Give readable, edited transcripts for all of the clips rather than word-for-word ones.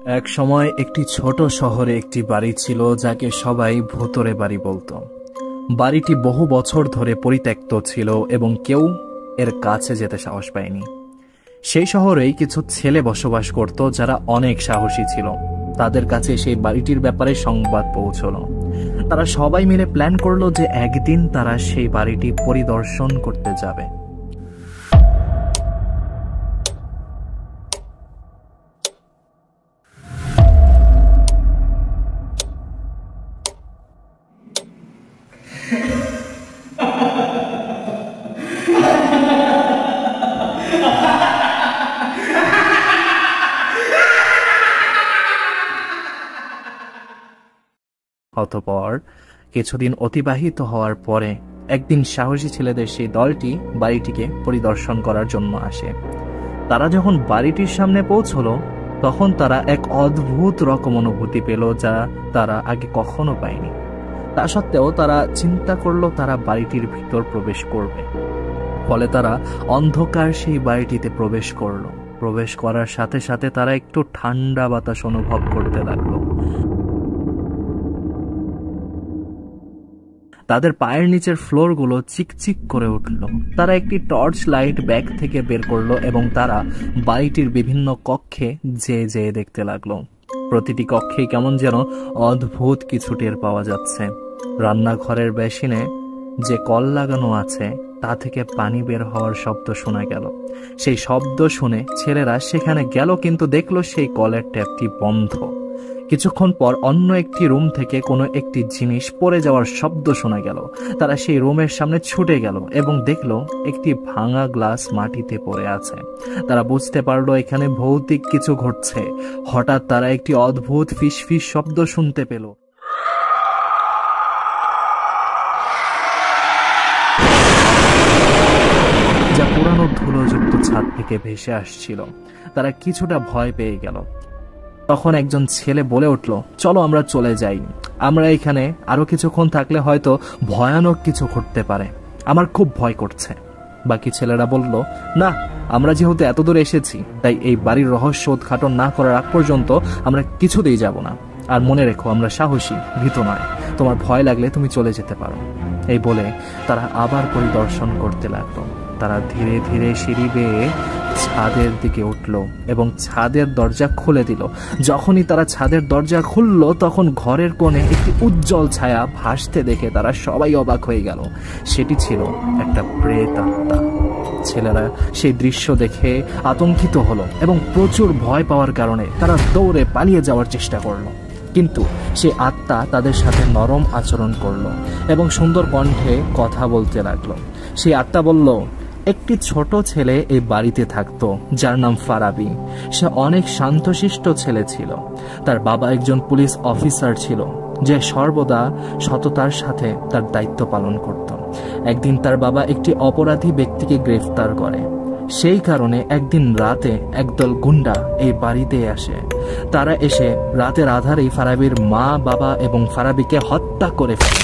এক সময় একটি ছোট শহরে একটি বাড়ি ছিল যাকে সবাই ভূতরে বাড়ি বলতো। বাড়িটি বহু বছর ধরে পরিত্যক্ত ছিল এবং কেউ এর কাছে যেতে সাহস পায়নি। সেই শহরেই কিছু ছেলে বসবাস করত যারা অনেক সাহসী ছিল। তাদের কাছে সেই বাড়িটির ব্যাপারে সংবাদ পৌঁছলো। তারা সবাই মিলে প্ল্যান করলো যে একদিন তারা সেই বাড়িটি পরিদর্শন করতে যাবে। অতঃপর কিছুদিন অতিবাহিত হওয়ার পরে একদিন সাহসী ছেলেদের সেই দলটি বাড়িটিকে পরিদর্শন করার জন্য আসে। তারা যখন বাড়িটির সামনে পৌঁছলো তখন তারা এক অদ্ভুত রকম অনুভূতি পেল যা তারা আগে কখনো পায়নি। তা সত্ত্বেও তারা চিন্তা করলো তারা বাড়িটির ভিতর প্রবেশ করবে। ফলে তারা অন্ধকার সেই বাড়িটিতে প্রবেশ করলো। প্রবেশ করার সাথে সাথে তারা একটু ঠান্ডা বাতাস অনুভব করতে লাগলো। তাদের পায়ের নিচের ফ্লোরগুলো চিকচিক করে উঠল। তারা একটি টর্চ লাইট ব্যাগ থেকে বের করলো এবং তারা বাড়িটির বিভিন্ন কক্ষে যেয়ে দেখতে লাগলো। প্রতিটি কক্ষে কেমন যেন অদ্ভুত কিছু টের পাওয়া যাচ্ছে। রান্নাঘরের বেসিনে যে কল লাগানো আছে তা থেকে পানি বের হওয়ার শব্দ শোনা গেল। সেই শব্দ শুনে ছেলেরা সেখানে গেল, কিন্তু দেখলো সেই কলের ট্যাপটি বন্ধ। কিছুক্ষণ পর অন্য একটি রুম থেকে কোনো একটি জিনিস পড়ে যাওয়ার শব্দ শোনা গেল। তারা সেই রুমের সামনে ছুটে গেল এবং দেখলো একটি ভাঙা গ্লাস মাটিতে পড়ে আছে। তারা বুঝতে পারলো এখানে ভৌতিক কিছু ঘটছে। হঠাৎ তারা একটি অদ্ভুত ফিসফিস শব্দ শুনতে পেল। যা পুরানো ধুলোযুক্ত ছাদ থেকে ভেসে আসছিল। তারা কিছুটা ভয় পেয়ে গেল। তখন একজন ছেলে বলে উঠল, চলো আমরা চলে যাই। আমরা এখানে আরো কিছুক্ষণ থাকলে হয়তো ভয়ানক কিছু ঘটতে পারে। আমার খুব ভয় করছে। বাকি ছেলেরা বলল, না, আমরা যেহেতু এত দূর এসেছি তাই এই বাড়ির রহস্য উদ্ঘাটন না করার আগ পর্যন্ত আমরা কিছুতেই যাব না। আর মনে রেখো, আমরা সাহসী, ভীত নয়। তোমার ভয় লাগলে তুমি চলে যেতে পারো। এই বলে তারা আবার পরিদর্শন করতে লাগলো। তারা ধীরে ধীরে সিঁড়ি বেয়ে ছাদের দিকে উঠল এবং ছাদের দরজা খুলে দিল। যখনই তারা ছাদের দরজা খুলল তখন ঘরের কোণে একটি উজ্জ্বল ছায়া ভাসতে দেখে তারা সবাই অবাক হয়ে গেল। সেটি ছিল একটা প্রেত আত্মা। ছেলেরা সেই দৃশ্য দেখে আতঙ্কিত হলো এবং প্রচুর ভয় পাওয়ার কারণে তারা দৌড়ে পালিয়ে যাওয়ার চেষ্টা করলো। কিন্তু সেই আত্মা তাদের সাথে নরম আচরণ করলো এবং সুন্দর কণ্ঠে কথা বলতে লাগলো। সেই আত্মা বলল, একটি ছোট ছেলে এই বাড়িতে থাকতো যার নাম ফারাবি। সে অনেক শান্তশিষ্ট ছেলে ছিল। তার বাবা একজন পুলিশ অফিসার ছিল যে সর্বদা সততার সাথে তার দায়িত্ব পালন করত। একদিন তার বাবা একটি অপরাধী ব্যক্তিকে গ্রেফতার করে। সেই কারণে একদিন রাতে একদল গুন্ডা এই বাড়িতে আসে। তারা এসে রাতের আধারেই ফারাবির মা, বাবা এবং ফারাবিকে হত্যা করে ফেলে।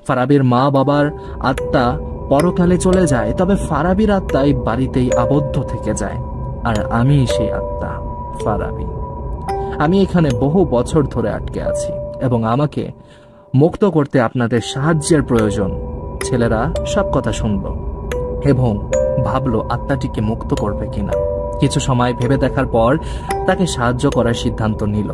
ফারাবির মা বাবার আত্মা পরকালে চলে যায়, তবে ফারাবির আত্মা এই বাড়িতেই আবদ্ধ থেকে যায়। আর আমি সেই আত্মা, ফারাবি। আমি এখানে বহু বছর ধরে আটকে আছি এবং আমাকে মুক্ত করতে আপনাদের সাহায্যের প্রয়োজন। ছেলেরা সব কথা শুনল এবং ভাবলো আত্মাটিকে মুক্ত করবে কিনা। কিছু সময় ভেবে দেখার পর তাকে সাহায্য করার সিদ্ধান্ত নিল।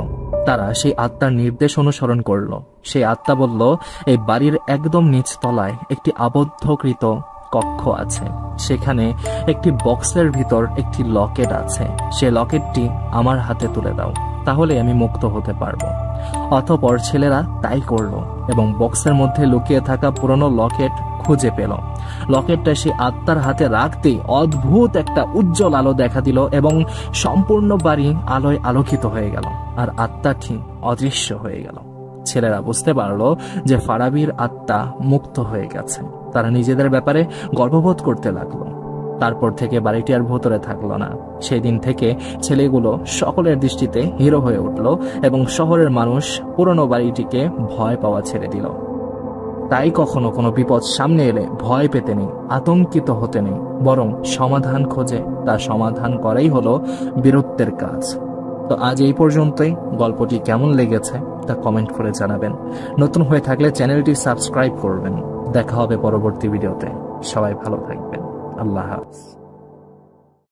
তারা সেই আত্মার নির্দেশ অনুসরণ করলো। সেই আত্মা বলল, এই বাড়ির একদম নিচ তলায় একটি আবদ্ধকৃত কক্ষ আছে। সেখানে একটি বক্সের ভিতর একটি লকেট আছে। সে লকেটটি আমার হাতে তুলে দাও, তাহলে আমি মুক্ত হতে পারবো। অতঃপর ছেলেরা তাই করলো এবং বক্সের মধ্যে লুকিয়ে থাকা পুরনো লকেট খুঁজে পেল। লকেটটা সেই আত্মার হাতে রাখতেই অদ্ভুত একটা উজ্জ্বল আলো দেখা দিল এবং সম্পূর্ণ বাড়ি আলোয় আলোকিত হয়ে গেল আর আত্মাটি অদৃশ্য হয়ে গেল। ছেলেরা বুঝতে পারলো যে ফারাবির আত্মা মুক্ত হয়ে গেছে। তারা নিজেদের ব্যাপারে গর্ববোধ করতে লাগলো। তারপর থেকে বাড়িটি আর ভেতরে থাকলো না। সেদিন থেকে ছেলেগুলো সকলের দৃষ্টিতে হিরো হয়ে উঠল এবং শহরের মানুষ পুরনো বাড়িটিকে ভয় পাওয়া ছেড়ে দিল। তাই কখনো কোনো বিপদ সামনে এলে ভয় পেতে নেই, আতঙ্কিত হতে নেই, বরং সমাধান খোঁজে তার সমাধান করাই হলো বীরত্বের কাজ। তো আজ এই পর্যন্তই। গল্পটি কেমন লেগেছে তা কমেন্ট করে জানাবেন। নতুন হয়ে থাকলে চ্যানেলটি সাবস্ক্রাইব করবেন। দেখা হবে পরবর্তী ভিডিওতে। সবাই ভালো থাকবেন। আল্লাহ হাফেজ।